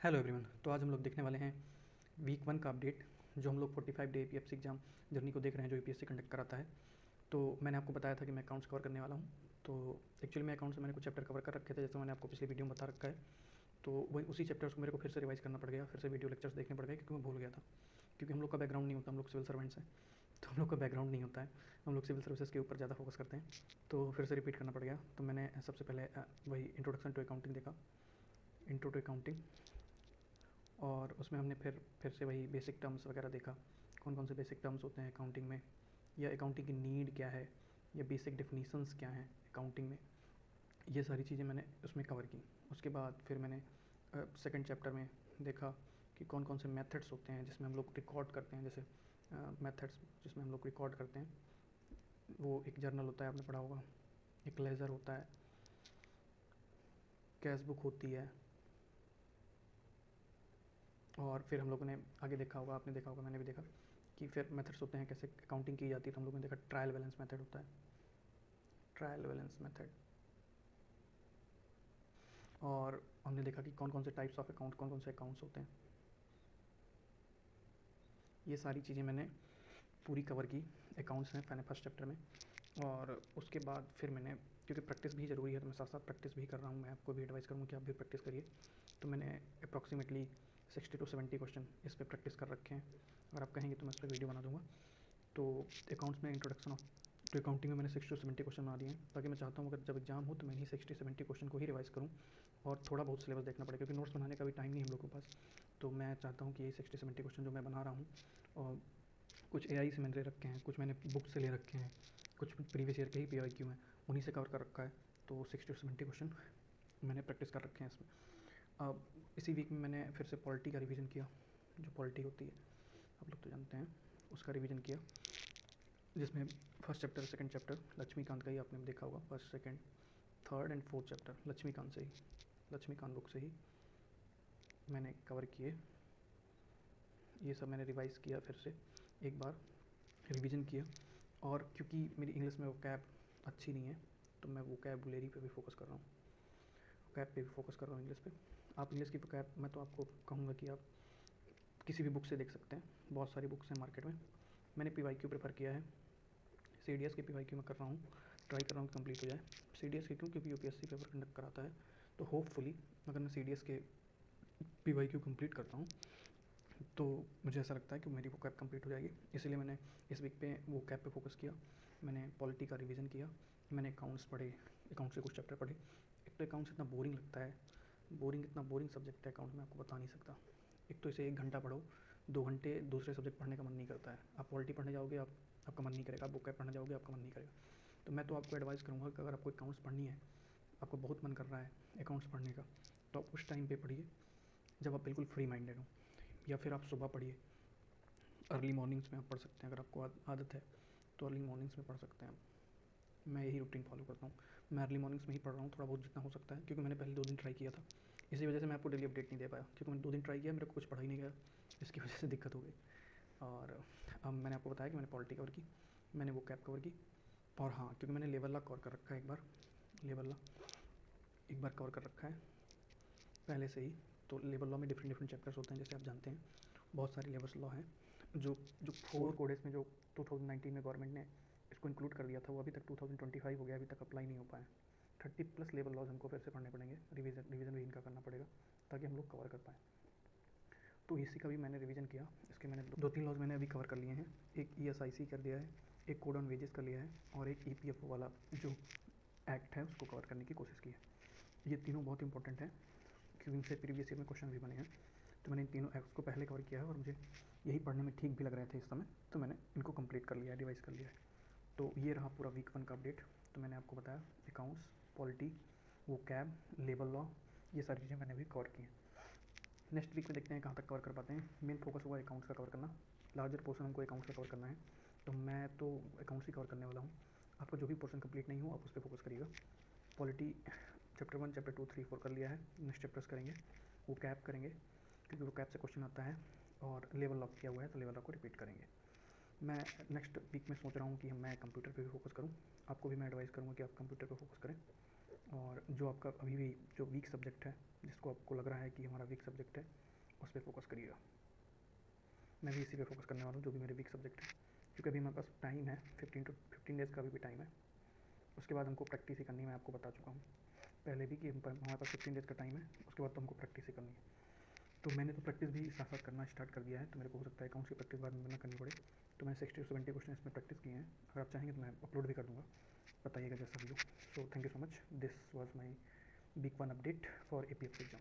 Hello everyone. तो आज हम लोग देखने वाले हैं वीक 1 का अपडेट, जो हम लोग 45 डे एपीएफसी एग्ज़ाम जर्नी को देख रहे हैं, जो यूपीएससी कंडक्ट कराता है। तो मैंने आपको बताया था कि मैं अकाउंट्स कवर करने वाला हूँ। तो एक्चुअली मैं अकाउंट्स में मैंने कुछ चैप्टर कवर कर रखे थे, जैसे मैंने आपको पिछली वीडियो में बता रखा है। तो वही उसी चैप्टर्स को मेरे को फिर से रिवाइज़ करना पड़ गया, फिर से वीडियो लेक्चर्स देखने पड़ गए, क्योंकि मैं भूल गया था। क्योंकि हम लोग का बैकग्राउंड नहीं होता, हम लोग सिविल सर्वेंट्स हैं, तो हम लोग का बैकग्राउंड नहीं होता है, हम लोग सिविल सर्विसेज के ऊपर ज़्यादा फोकस करते हैं। तो फिर से रिपीट करना पड़ गया। तो मैंने सबसे पहले वही इंट्रोडक्शन टू अकाउंटिंग देखा, इंट्रो टू अकाउंटिंग। और उसमें हमने फिर से वही बेसिक टर्म्स वगैरह देखा, कौन कौन से बेसिक टर्म्स होते हैं अकाउंटिंग में, या अकाउंटिंग की नीड क्या है, या बेसिक डेफिनीशंस क्या हैं अकाउंटिंग में। ये सारी चीज़ें मैंने उसमें कवर की। उसके बाद फिर मैंने सेकंड चैप्टर में देखा कि कौन कौन से मेथड्स होते हैं जिसमें हम लोग रिकॉर्ड करते हैं। जैसे मेथड्स जिसमें हम लोग रिकॉर्ड करते हैं, वो एक जर्नल होता है, आपने पढ़ा होगा, एक लेज़र होता है, कैश बुक होती है। और फिर हम लोगों ने आगे देखा होगा, आपने देखा होगा, मैंने भी देखा कि फिर मेथड्स होते हैं कैसे अकाउंटिंग की जाती है। तो हम लोगों ने देखा ट्रायल बैलेंस मेथड होता है, ट्रायल बैलेंस मेथड। और हमने देखा कि कौन कौन से टाइप्स ऑफ अकाउंट, कौन कौन से अकाउंट्स होते हैं। ये सारी चीज़ें मैंने पूरी कवर की अकाउंट्स में मैंने फर्स्ट चैप्टर में। और उसके बाद फिर मैंने, क्योंकि प्रैक्टिस भी ज़रूरी है, तो मैं साथ साथ प्रैक्टिस भी कर रहा हूँ। मैं आपको भी एडवाइस करूँगा कि आप भी प्रैक्टिस करिए। तो मैंने अप्रॉक्सीमेटली 60 to 70 क्वेश्चन इस पर प्रैक्टिस कर रखे हैं। अगर आप कहेंगे तो मैं इस पर वीडियो बना दूँगा। तो अकाउंट्स में इंट्रोडक्शन ऑफ तो अकाउंटिंग में मैंने 60 to 70 क्वेश्चन बना दिए हैं, ताकि मैं चाहता हूँ अगर जब एग्जाम हो तो मैं इन्हीं 60-70 क्वेश्चन को ही रिवाइज़ करूँ। और थोड़ा बहुत सिलेबस देखना पड़े, क्योंकि नोट्स बनाने का भी टाइम नहीं हम लोग के पास। तो मैं चाहता हूँ कि ये 60-70 क्वेश्चन जो मैं बना रहा हूँ, और कुछ एआई से मैंने ले रखे हैं, कुछ मैंने बुक से ले रखे हैं, कुछ प्रीवियस ईयर के ही पीवाईक्यू हैं, उन्हीं से कवर कर रखा है। तो 60 to 70 क्वेश्चन मैंने प्रैक्टिस कर रखे हैं इसमें। अब इसी वीक में मैंने फिर से पॉलिटी का रिवीजन किया। जो पॉलिटी होती है आप लोग तो जानते हैं, उसका रिवीजन किया, जिसमें first chapter second chapter Laxmikanth का ही आपने देखा होगा। First second third and fourth chapter Laxmikanth से ही, लक्ष्मीकांत बुक से ही मैंने कवर किए। ये सब मैंने रिवाइज़ किया, फिर से एक बार रिवीजन किया। और क्योंकि मेरी इंग्लिश में वोकैब अच्छी नहीं है, तो मैं वोकैबुलरी पे भी फोकस कर रहा हूँ, वोकैब पे भी फोकस कर रहा हूँ इंग्लिश पे। आप इंग्लिश की वोकैब, मैं तो आपको कहूँगा कि आप किसी भी बुक से देख सकते हैं, बहुत सारी बुक्स हैं मार्केट में। मैंने पीवाईक्यू प्रेफर किया है, सीडीएस के पीवाईक्यू में कर रहा हूँ, ट्राई कर रहा हूँ कि कंप्लीट हो जाए। सीडीएस के क्यों? क्योंकि यूपीएससी पेपर कंडक्ट कराता है। तो होपफुली अगर मैं सीडीएस के पीवाईक्यू कंप्लीट करता हूँ, तो मुझे ऐसा लगता है कि मेरी वो कैब कंप्लीट हो जाएगी। इसलिए मैंने इस वीक पे वो कैब पे फोकस किया। मैंने पॉलिटी का रिवीजन किया, मैंने अकाउंट्स पढ़े, अकाउंट्स के कुछ चैप्टर पढ़े। एक तो अकाउंट्स इतना बोरिंग लगता है, बोरिंग, इतना बोरिंग सब्जेक्ट है अकाउंट में, आपको बता नहीं सकता। एक तो इसे 1 घंटा पढ़ो, 2 घंटे दूसरे सब्जेक्ट पढ़ने का मन नहीं करता है। आप पॉलिटी पढ़ने जाओगे, आपका मन नहीं करेगा, आप बुक कैब पढ़ने जाओगे, आपका मन नहीं करेगा। तो मैं तो आपको एडवाइस करूँगा कि अगर आपको अकाउंट्स पढ़नी है, आपको बहुत मन कर रहा है अकाउंट्स पढ़ने का, तो आप उस टाइम पे पढ़िए जब आप बिल्कुल फ्री माइंडेड हो। या फिर आप सुबह पढ़िए, अर्ली मॉर्निंग्स में आप पढ़ सकते हैं। अगर आपको आदत है तो अर्ली मॉर्निंग्स में पढ़ सकते हैं आप। मैं यही रूटीन फॉलो करता हूँ, मैं अर्ली मॉर्निंग्स में ही पढ़ रहा हूँ थोड़ा बहुत जितना हो सकता है, क्योंकि मैंने पहले 2 दिन ट्राई किया था। इसी वजह से मैं आपको डेली अपडेट नहीं दे पाया, क्योंकि मैंने 2 दिन ट्राई किया, मेरे को कुछ पढ़ा ही नहीं गया, इसकी वजह से दिक्कत हो गई। और अब मैंने आपको बताया कि मैंने पॉलिटी कवर की, मैंने वो कैप कवर की। और हाँ, क्योंकि मैंने लेवल लॉ कवर कर रखा है एक बार, लेवल लॉ एक बार कवर कर रखा है पहले से ही। तो लेबर लॉ में डिफरेंट डिफरेंट चैप्टर्स होते हैं, जैसे आप जानते हैं बहुत सारे लेबर लॉ हैं। जो जो 4 कोडेस में जो 2019 में गवर्नमेंट ने इसको इंक्लूड कर दिया था, वो अभी तक 2025 हो गया, अभी तक अप्लाई नहीं हो पाए। 30+ लेबर लॉज हमको फिर से पढ़ने पड़ेंगे, रिवीजन भी इनका करना पड़ेगा, ताकि हम लोग कवर कर पाएँ। तो इसी का भी मैंने रिवीजन किया। इसके मैंने 2-3 लॉज मैंने अभी कवर कर लिए हैं। एक ईएसआईसी कर दिया है, एक कोड ऑन वेजेस कर लिया है, और एक ईपीएफओ वाला जो एक्ट है उसको कवर करने की कोशिश की है। ये तीनों बहुत इंपॉर्टेंट हैं, क्योंकि इनसे प्रीवियस ईयर में क्वेश्चन भी बने हैं। तो मैंने इन तीनों एक्ट्स को पहले कवर किया है, और मुझे यही पढ़ने में ठीक भी लग रहे थे इस समय, तो मैंने इनको कंप्लीट कर लिया है, रिवाइज़ कर लिया है। तो ये रहा पूरा वीक 1 का अपडेट। तो मैंने आपको बताया अकाउंट्स, पॉलिटी, वो कैब, लेबर लॉ, ये सारी चीज़ें मैंने भी कवर की हैं। नेक्स्ट वीक में देखते हैं कहाँ तक कवर कर पाते हैं। मेन फोकस होगा अकाउंट्स का कवर करना, लार्जर पोर्शन हमको अकाउंट्स का कवर करना है। तो मैं तो अकाउंट्स ही कवर करने वाला हूँ। आपका जो भी पोर्शन कंप्लीट नहीं हो, आप उस पर फोकस करिएगा। पॉलिटी चैप्टर 1, चैप्टर 2, 3, 4 कर लिया है, नेक्स्ट चैप्टर्स करेंगे, वो कैप करेंगे, क्योंकि वो कैप से क्वेश्चन आता है। और लेवल लॉक किया हुआ है, तो लेवल लॉक को रिपीट करेंगे। मैं नेक्स्ट वीक में सोच रहा हूँ कि मैं कंप्यूटर पे भी फोकस करूँ। आपको भी मैं एडवाइस करूँगा कि आप कंप्यूटर पे फोकस करें। और जो आपका अभी भी जो वीक सब्जेक्ट है, जिसको आपको लग रहा है कि हमारा वीक सब्जेक्ट है, उस पर फोकस करिएगा। मैं भी इसी पे फोकस करने वाला हूँ, जो भी मेरे वीक सब्जेक्ट है, क्योंकि अभी हमारे पास टाइम है 15 डेज़ का अभी भी टाइम है। उसके बाद हमको प्रैक्टिस ही करनी है। मैं आपको बता चुका हूँ पहले भी कि हमारे पास 15 डेज़ का टाइम है, उसके बाद तो हमको प्रैक्टिस ही करनी है। तो मैंने तो प्रैक्टिस भी साथ साथ करना स्टार्ट कर दिया है, तो मेरे को हो सकता है अकाउंट्स की प्रैक्टिस बाद में ना करनी पड़े। तो मैं 60 से 70 क्वेश्चन इसमें प्रैक्टिस किए हैं। अगर आप चाहेंगे तो मैं अपलोड भी कर दूँगा, बताइएगा जैसा भी हो। So thank you so much, this was my week 1 update for APFC exam.